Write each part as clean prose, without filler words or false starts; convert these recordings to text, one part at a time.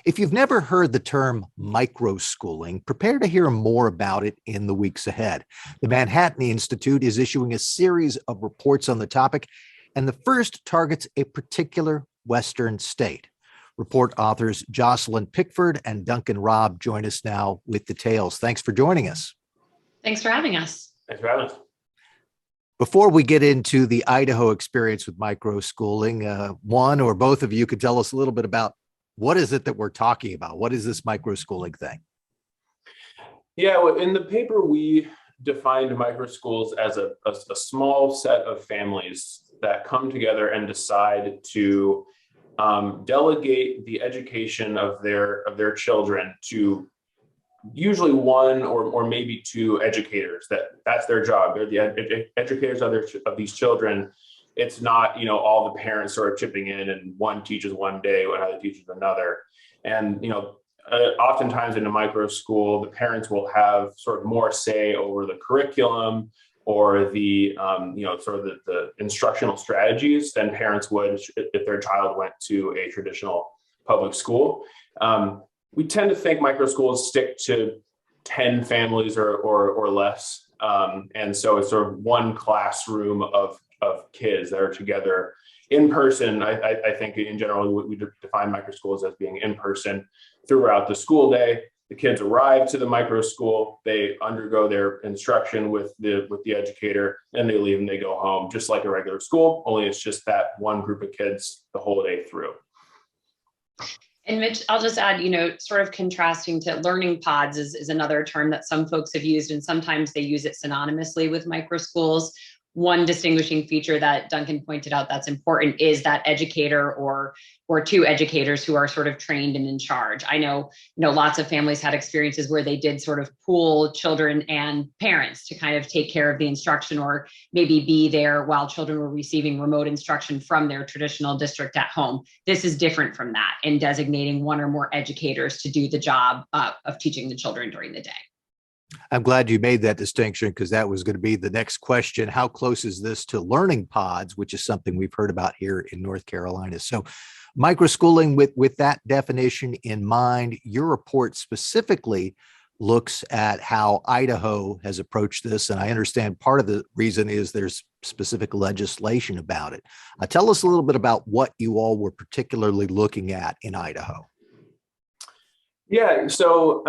If you've never heard the term microschooling, prepare to hear more about it in the weeks ahead. The Manhattan Institute is issuing a series of reports on the topic, and the first targets a particular Western state. Report authors Jocelyn Pickford and Duncan Robb join us now with details. Thanks for joining us. Thanks for having us. Thanks for having us. Before we get into the Idaho experience with microschooling, one or both of you could tell us a little bit about what is it that we're talking about? What is this microschooling thing? Yeah, well, in the paper, we defined microschools as a small set of families that come together and decide to delegate the education of their children to usually one or maybe two educators. That's their job. They're the educators of these children. It's not, all the parents sort of chipping in and one teaches one day, another teaches another. And, oftentimes in a micro school, the parents will have sort of more say over the curriculum or the, sort of the instructional strategies than parents would if their child went to a traditional public school. We tend to think micro schools stick to 10 families or less. And so it's sort of one classroom of kids that are together in person. I think in general, we define micro schools as being in person throughout the school day. The kids arrive to the micro school, they undergo their instruction with the educator, and they leave and they go home, just like a regular school, only it's just that one group of kids the whole day through. And Mitch, I'll just add, sort of contrasting to learning pods is another term that some folks have used, and sometimes they use it synonymously with micro schools. One distinguishing feature that Duncan pointed out that's important is that educator or two educators who are sort of trained and in charge. I know, lots of families had experiences where they did sort of pool children and parents to kind of take care of the instruction or maybe be there while children were receiving remote instruction from their traditional district at home. This is different from that in designating one or more educators to do the job of teaching the children during the day. I'm glad you made that distinction because that was going to be the next question. How close is this to learning pods, which is something we've heard about here in North Carolina? So microschooling with that definition in mind, your report specifically looks at how Idaho has approached this. And I understand part of the reason is there's specific legislation about it. Tell us a little bit about what you all were particularly looking at in Idaho. Yeah, so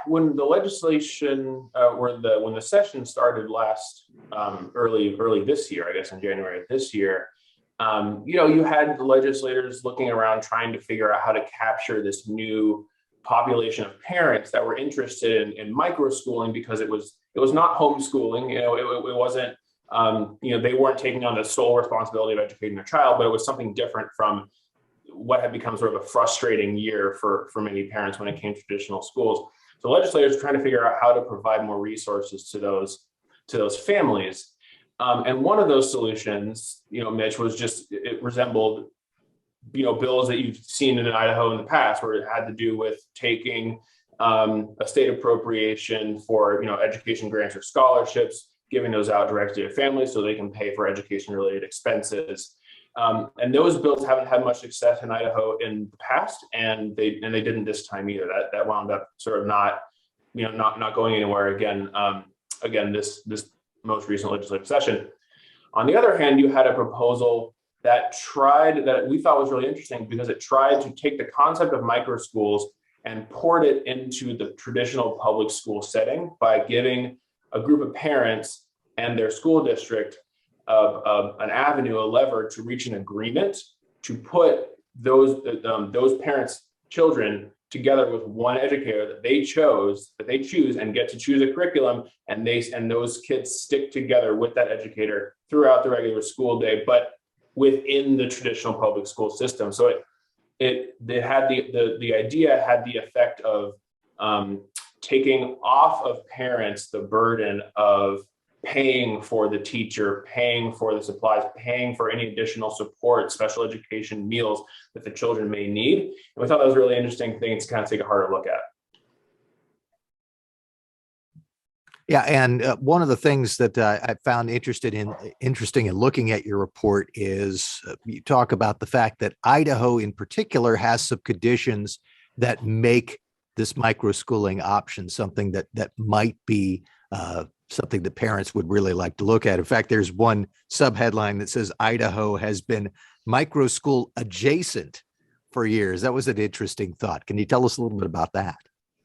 when the legislation when the session started last early this year, I guess in January of this year, you had the legislators looking around trying to figure out how to capture this new population of parents that were interested in microschooling because it was not homeschooling. It wasn't they weren't taking on the sole responsibility of educating their child, but it was something different from what had become sort of a frustrating year for many parents when it came to traditional schools. So legislators are trying to figure out how to provide more resources to those families. And one of those solutions, Mitch, was it resembled, bills that you've seen in Idaho in the past, where it had to do with taking a state appropriation for, education grants or scholarships, giving those out directly to families so they can pay for education related expenses. And those bills haven't had much success in Idaho in the past, and they didn't this time either. That wound up sort of not going anywhere again. This most recent legislative session. On the other hand, you had a proposal that we thought was really interesting because it tried to take the concept of micro schools and port it into the traditional public school setting by giving a group of parents and their school district an avenue, a lever to reach an agreement to put those parents' children together with one educator that they choose and get to choose a curriculum, and those kids stick together with that educator throughout the regular school day, but within the traditional public school system. So it had the idea had the effect of taking off of parents the burden of paying for the teacher, paying for the supplies, paying for any additional support, special education meals that the children may need. And we thought that was a really interesting thing to kind of take a harder look at. Yeah, and one of the things that I found interesting in looking at your report is you talk about the fact that Idaho in particular has some conditions that make this microschooling option something that might be something that parents would really like to look at. In fact, there's one subheadline that says Idaho has been microschool adjacent for years. That was an interesting thought. Can you tell us a little bit about that?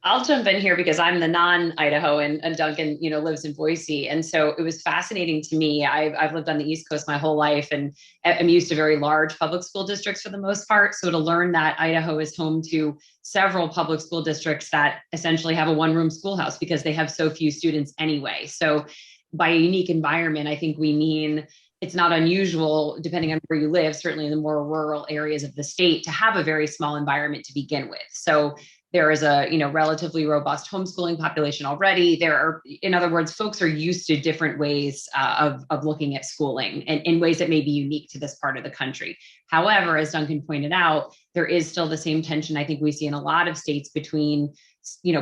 I'll jump in here because I'm the non-Idaho and Duncan, lives in Boise. And so it was fascinating to me. I've lived on the East Coast my whole life and I'm used to very large public school districts for the most part. So to learn that Idaho is home to several public school districts that essentially have a one-room schoolhouse because they have so few students anyway. So by a unique environment, I think we mean it's not unusual, depending on where you live, certainly in the more rural areas of the state, to have a very small environment to begin with. So there is a relatively robust homeschooling population already. There are, in other words, folks are used to different ways of looking at schooling and in ways that may be unique to this part of the country. However, as Duncan pointed out, there is still the same tension I think we see in a lot of states between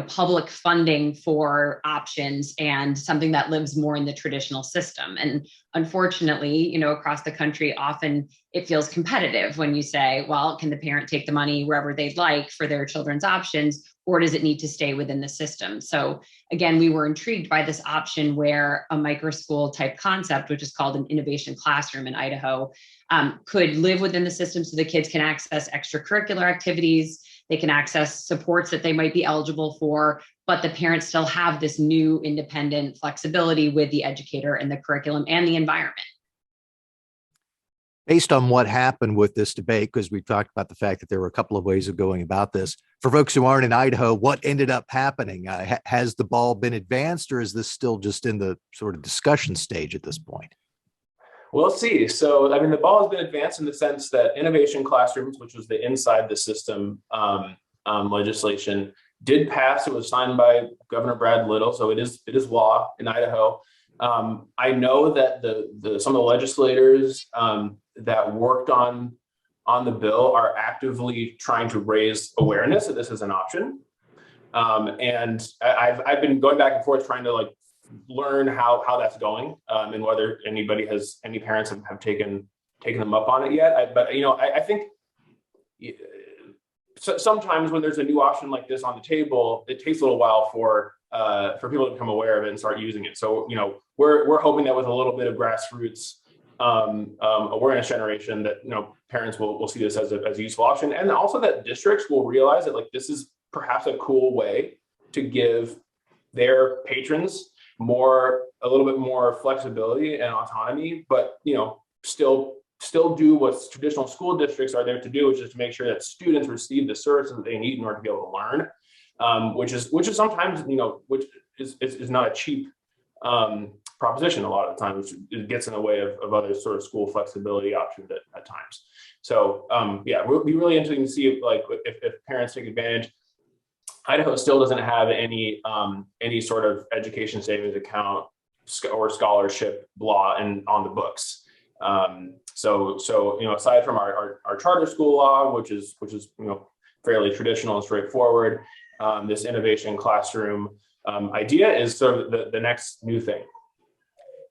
public funding for options and something that lives more in the traditional system. And unfortunately, across the country, often it feels competitive when you say, well, can the parent take the money wherever they'd like for their children's options, or does it need to stay within the system? So again, we were intrigued by this option where a microschool type concept, which is called an innovation classroom in Idaho, could live within the system so the kids can access extracurricular activities. They can access supports that they might be eligible for, but the parents still have this new independent flexibility with the educator and the curriculum and the environment. Based on what happened with this debate, because we talked about the fact that there were a couple of ways of going about this, for folks who aren't in Idaho, what ended up happening? Has the ball been advanced, or is this still just in the sort of discussion stage at this point? We'll see. So, the ball has been advanced in the sense that innovation classrooms, which was the inside the system legislation, did pass. It was signed by Governor Brad Little, so it is law in Idaho. I know that some of the legislators that worked on the bill are actively trying to raise awareness that this is an option. And I've been going back and forth trying to learn how that's going and whether any parents have taken them up on it yet. I think sometimes when there's a new option like this on the table, it takes a little while for people to become aware of it and start using it. So we're hoping that with a little bit of grassroots awareness generation, that parents will see this as a useful option, and also that districts will realize that this is perhaps a cool way to give their patrons a little bit more flexibility and autonomy, but still do what traditional school districts are there to do, which is to make sure that students receive the services that they need in order to be able to learn, which is sometimes which is not a cheap proposition a lot of the time, which it gets in the way of other sort of school flexibility options at times. So we'll be really interesting to see if parents take advantage. Idaho still doesn't have any sort of education savings account or scholarship law on the books. So aside from our charter school law, which is fairly traditional and straightforward, this innovation classroom idea is sort of the next new thing.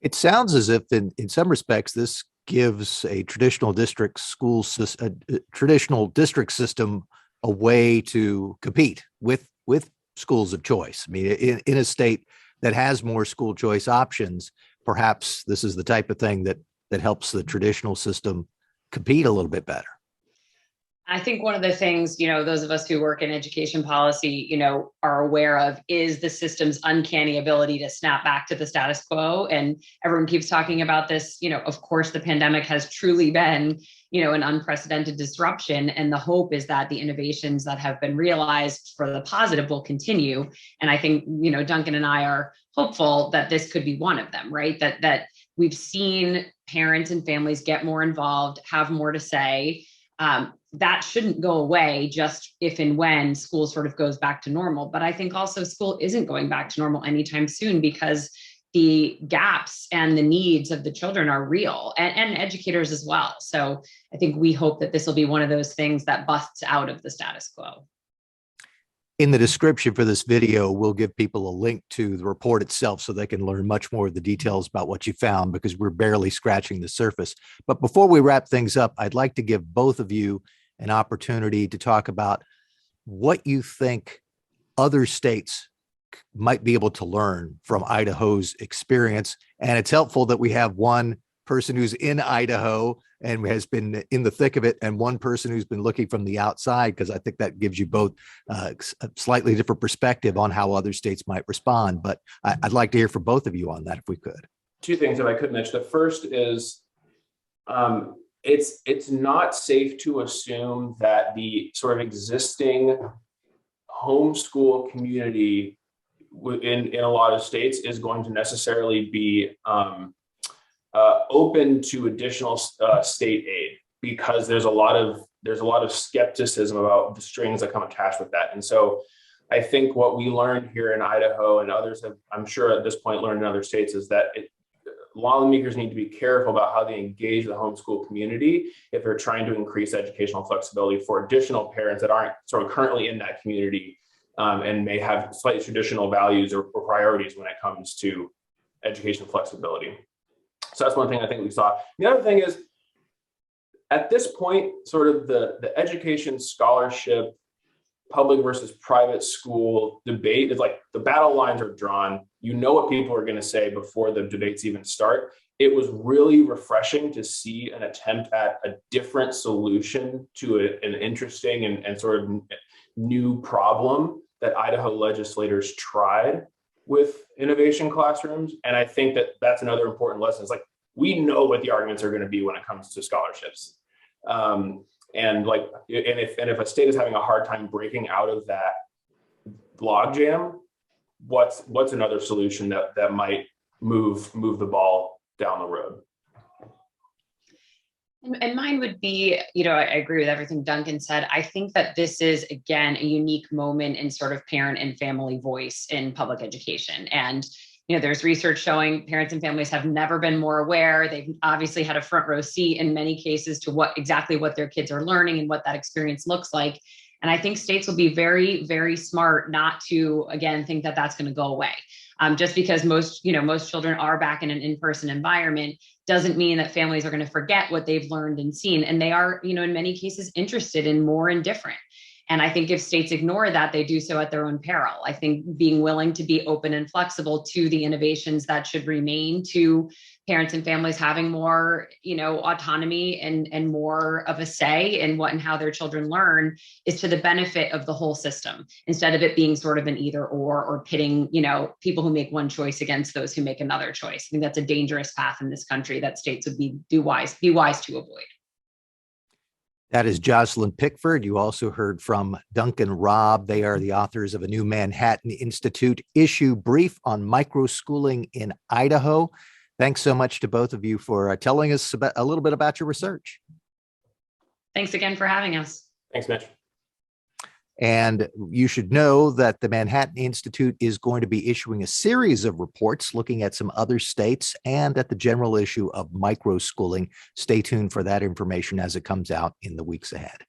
It sounds as if in some respects this gives a traditional district system a way to compete with schools of choice. I mean, in a state that has more school choice options, perhaps this is the type of thing that helps the traditional system compete a little bit better. I think one of the things, those of us who work in education policy, are aware of is the system's uncanny ability to snap back to the status quo. And everyone keeps talking about this. Of course, the pandemic has truly been, an unprecedented disruption. And the hope is that the innovations that have been realized for the positive will continue. And I think, Duncan and I are hopeful that this could be one of them, right? That we've seen parents and families get more involved, have more to say. That shouldn't go away just if and when school sort of goes back to normal. But I think also school isn't going back to normal anytime soon because the gaps and the needs of the children are real and educators as well. So I think we hope that this will be one of those things that busts out of the status quo. In the description for this video, we'll give people a link to the report itself so they can learn much more of the details about what you found, because we're barely scratching the surface. But before we wrap things up, I'd like to give both of you an opportunity to talk about what you think other states might be able to learn from Idaho's experience. And it's helpful that we have one person who's in Idaho and has been in the thick of it, and one person who's been looking from the outside, because I think that gives you both a slightly different perspective on how other states might respond. But I'd like to hear from both of you on that, if we could. Two things, if I could mention. The first is it's not safe to assume that the sort of existing homeschool community in a lot of states is going to necessarily be open to additional state aid, because there's a lot of skepticism about the strings that come attached with that. And so I think what we learned here in Idaho, and others have, I'm sure at this point, learned in other states, is that lawmakers need to be careful about how they engage the homeschool community if they're trying to increase educational flexibility for additional parents that aren't sort of currently in that community, and may have slightly traditional values or priorities when it comes to education flexibility. So that's one thing I think we saw. The other thing is, at this point, sort of the education scholarship, public versus private school debate is like the battle lines are drawn. You know what people are going to say before the debates even start. It was really refreshing to see an attempt at a different solution to an interesting and sort of new problem that Idaho legislators tried with innovation classrooms. And I think that that's another important lesson. It's like, we know what the arguments are going to be when it comes to scholarships. And if a state is having a hard time breaking out of that logjam, what's another solution that might move the ball down the road? And mine would be, I agree with everything Duncan said. I think that this is, again, a unique moment in sort of parent and family voice in public education. And, there's research showing parents and families have never been more aware. They've obviously had a front row seat in many cases to exactly what their kids are learning and what that experience looks like. And I think states will be very, very smart not to, again, think that that's going to go away. Just because most children are back in an in-person environment doesn't mean that families are going to forget what they've learned and seen. And they are, in many cases, interested in more and different. And I think if states ignore that, they do so at their own peril. I think being willing to be open and flexible to the innovations that should remain, to parents and families having more, autonomy and more of a say in what and how their children learn, is to the benefit of the whole system, instead of it being sort of an either or pitting, people who make one choice against those who make another choice. I think that's a dangerous path in this country that states would be wise to avoid. That is Jocelyn Pickford. You also heard from Duncan Robb. They are the authors of a new Manhattan Institute issue brief on microschooling in Idaho. Thanks so much to both of you for telling us a little bit about your research. Thanks again for having us. Thanks, Mitch. And you should know that the Manhattan Institute is going to be issuing a series of reports looking at some other states and at the general issue of microschooling. Stay tuned for that information as it comes out in the weeks ahead.